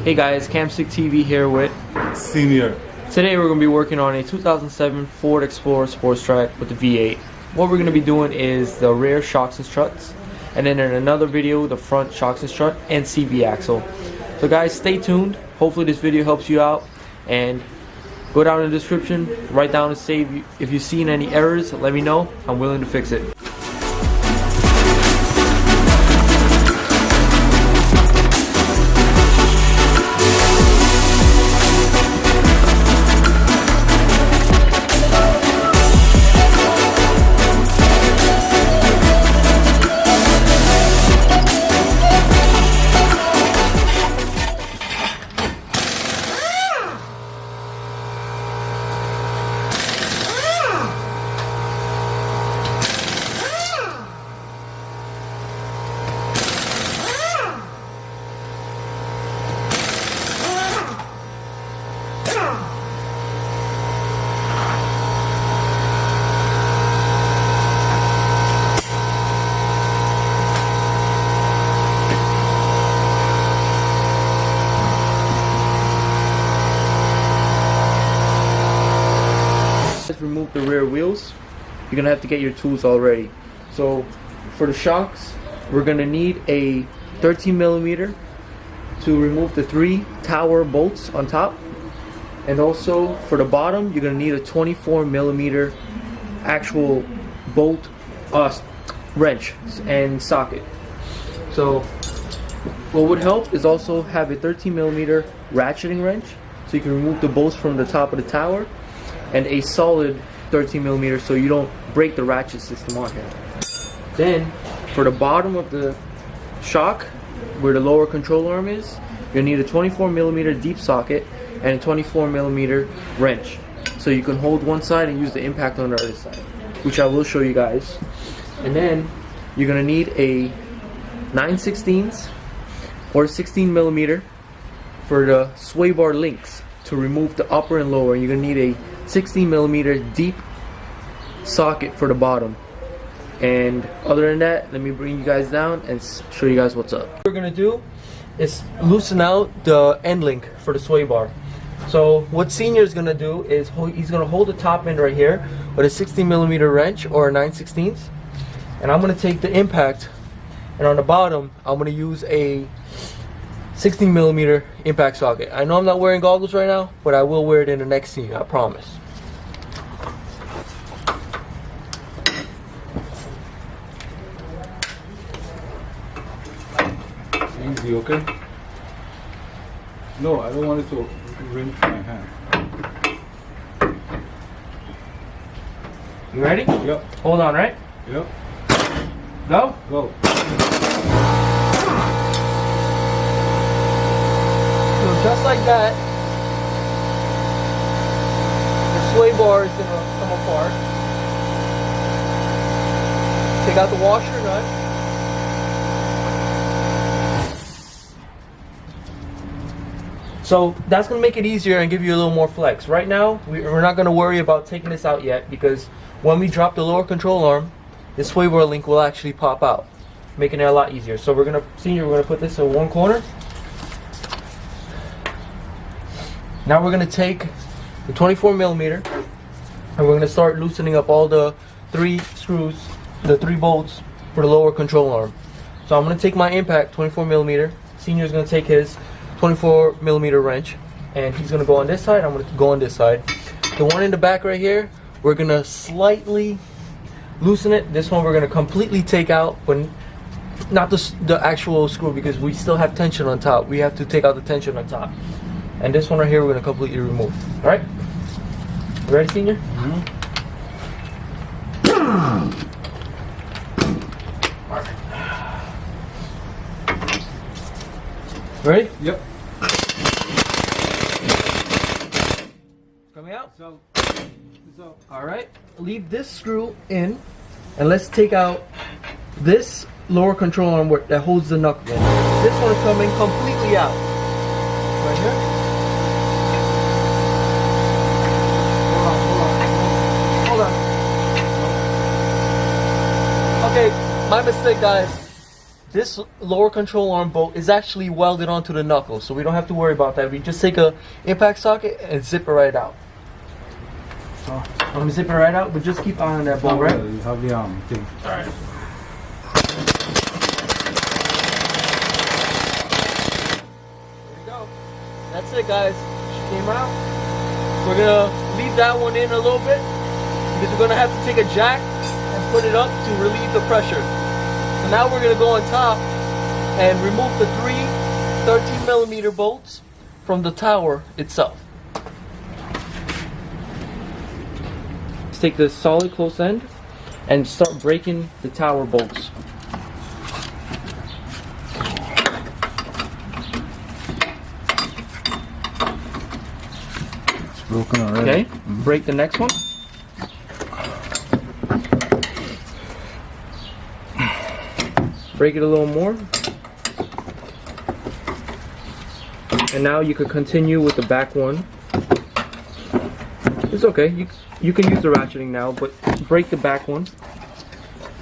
Hey guys, Camstick TV here with Senior. Today we're going to be working on a 2007 Ford Explorer Sport Trac with the V8. What we're going to be doing is the rear shocks and struts, and then in another video the front shocks and strut and CV axle. So guys, stay tuned. Hopefully this video helps you out, and go down in the description, write down and save. If you've seen any errors, let me know. I'm willing to fix it. Remove the rear wheels. You're gonna have to get your tools already. So for the shocks, we're gonna need a 13mm to remove the 3 tower bolts on top, and also for the bottom you're gonna need a 24mm actual bolt wrench and socket. So what would help is also have a 13mm ratcheting wrench so you can remove the bolts from the top of the tower, and a solid 13mm so you don't break the ratchet system on here. Then for the bottom of the shock, where the lower control arm is, you'll need a 24mm deep socket and a 24mm wrench so you can hold one side and use the impact on the other side, which I will show you guys. And then you're gonna need a 9/16 or 16mm for the sway bar links to remove the upper and lower. You're gonna need a 16mm deep socket for the bottom. And other than that, let me bring you guys down and show you guys what's up. What we're gonna do is loosen out the end link for the sway bar. So what Senior is gonna do is he's gonna hold the top end right here with a 16mm wrench or a 9/16, and I'm gonna take the impact, and on the bottom I'm gonna use a 16mm impact socket. I know I'm not wearing goggles right now, but I will wear it in the next scene, I promise. Easy, okay? No, I don't want it to ring my hand. You ready? Yep. Hold on, right? Yep. Go? Go. So just like that, the sway bar is gonna come apart. Take out the washer nut. So that's gonna make it easier and give you a little more flex. Right now, we're not gonna worry about taking this out yet, because when we drop the lower control arm, this sway bar link will actually pop out, making it a lot easier. So we're gonna put this in one corner. Now we're gonna take the 24mm and we're gonna start loosening up all the 3 screws, the 3 bolts for the lower control arm. So I'm gonna take my impact 24mm. Senior's gonna take his 24mm wrench, and he's gonna go on this side. I'm gonna go on this side. The one in the back right here, we're gonna slightly loosen it. This one we're gonna completely take out, but not the actual screw, because we still have tension on top. We have to take out the tension on top. And this one right here we're gonna completely remove. All right? You ready, Senior? Ready? Yep. Coming out? So, Alright. Leave this screw in, and let's take out this lower control arm that holds the knuckle. This one is coming completely out. Right here. Hold on. Okay, my mistake, guys. this lower control arm bolt is actually welded onto the knuckle, so we don't have to worry about that. We just take a impact socket and zip it right out. So I'm gonna zip it right out, but just keep eye on that bolt, right? You have the arm thing. All right. There you go. That's it, guys. She came out. We're gonna leave that one in a little bit because we're gonna have to take a jack and put it up to relieve the pressure. So now we're gonna go on top and remove the three 13mm bolts from the tower itself. Let's take the solid close end and start breaking the tower bolts. It's broken already. Okay, break the next one. Break it a little more. And now you could continue with the back one. It's okay, you can use the ratcheting now, but break the back one.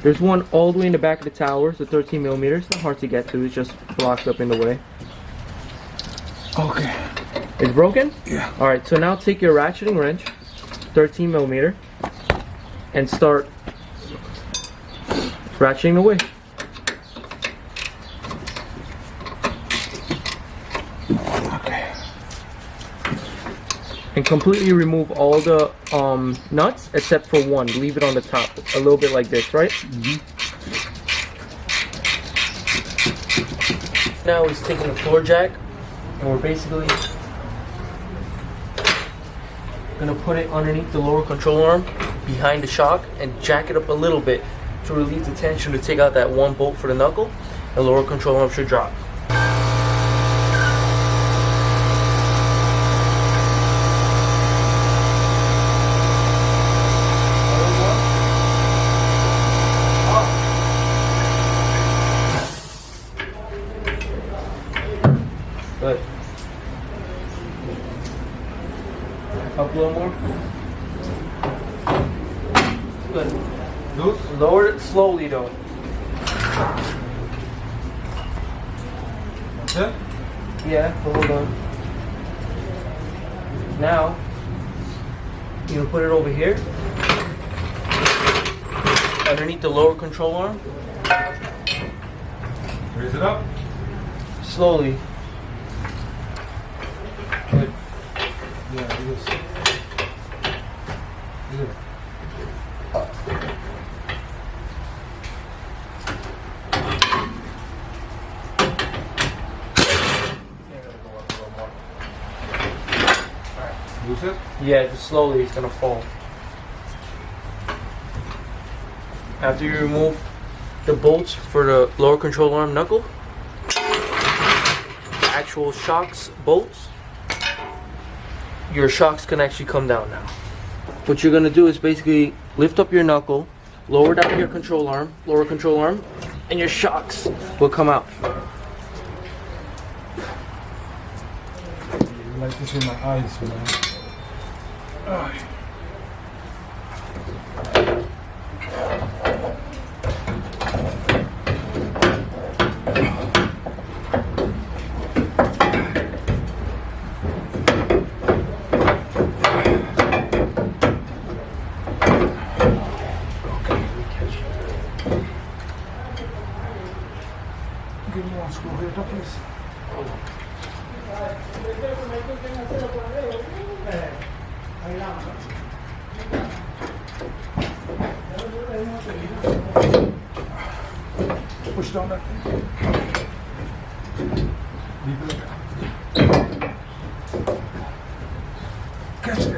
There's one all the way in the back of the tower, so 13mm. It's not hard to get to, it's just blocked up in the way. Okay. It's broken? Yeah. Alright, so now take your ratcheting wrench, 13mm, and start ratcheting away. Okay. And completely remove all the nuts except for one. Leave it on the top, a little bit like this, right? Mm-hmm. Now he's taking the floor jack, and we're basically gonna put it underneath the lower control arm, behind the shock, and jack it up a little bit to relieve the tension to take out that one bolt for the knuckle. The lower control arm should drop. Good. Up a little more. Good. Loose? Lower it slowly though. That's it? Yeah, hold on. Now, you can put it over here. Underneath the lower control arm. Raise it up. Slowly. Good. Yeah, it is. Good. Loose it? Yeah, just slowly, it's gonna fall. After you remove the bolts for the lower control arm knuckle, the actual shocks bolts, your shocks can actually come down now. What you're gonna do is basically lift up your knuckle, lower down your control arm, lower control arm, and your shocks will come out. You like to see my eyes, man. Give me one screw here, please. Push down that thing. Leave it like that. Catch it.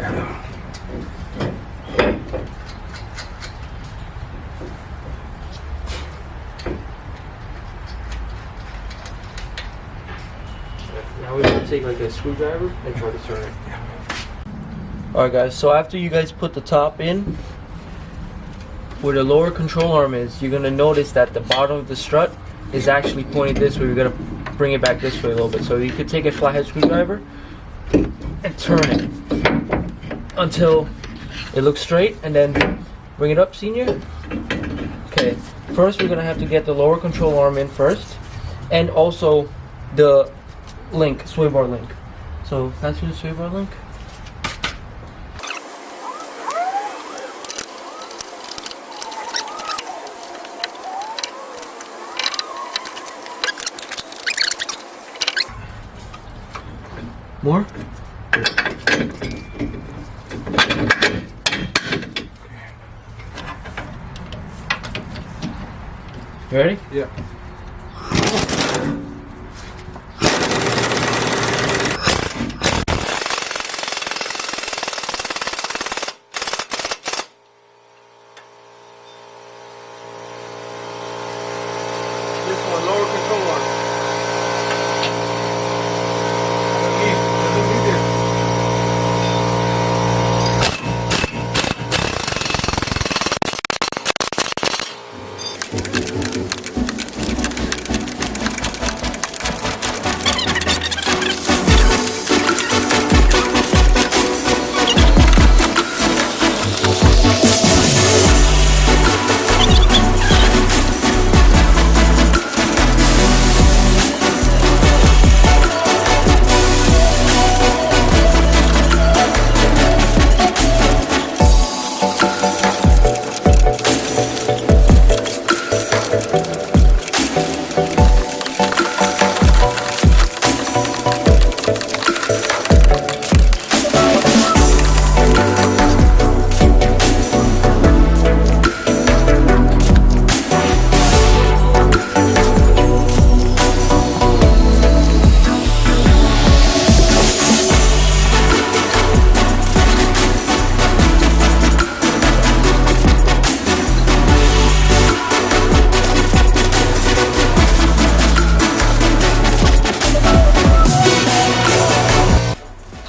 Now we're gonna take like a screwdriver and try to turn it. Alright guys, so after you guys put the top in, where the lower control arm is, you're gonna notice that the bottom of the strut is actually pointed this way. We're gonna bring it back this way a little bit. So you could take a flathead screwdriver and turn it until it looks straight, and then bring it up, senior. Okay, first we're gonna have to get the lower control arm in first, and also the link, sway bar link. So pass me the sway bar link. More? You ready? Yeah. This one, lower control arm. Underneath this.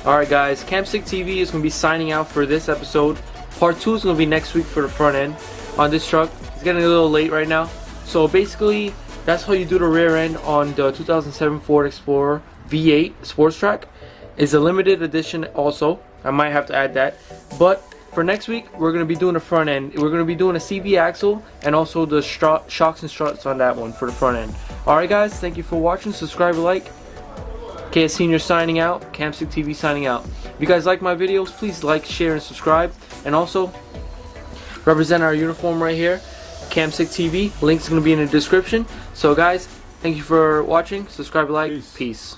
Alright guys, Campstick TV is going to be signing out for this episode. Part 2 is going to be next week for the front end on this truck. It's getting a little late right now. So basically, that's how you do the rear end on the 2007 Ford Explorer V8 Sports Trac. It's a limited edition also. I might have to add that. But for next week, we're going to be doing the front end. We're going to be doing a CV axle and also the shocks and struts on that one for the front end. Alright guys, thank you for watching. Subscribe and like. KS Senior signing out, Campstick TV signing out. If you guys like my videos, please like, share, and subscribe. And also, represent our uniform right here, Campstick TV. Link's going to be in the description. So guys, thank you for watching. Subscribe, like, peace.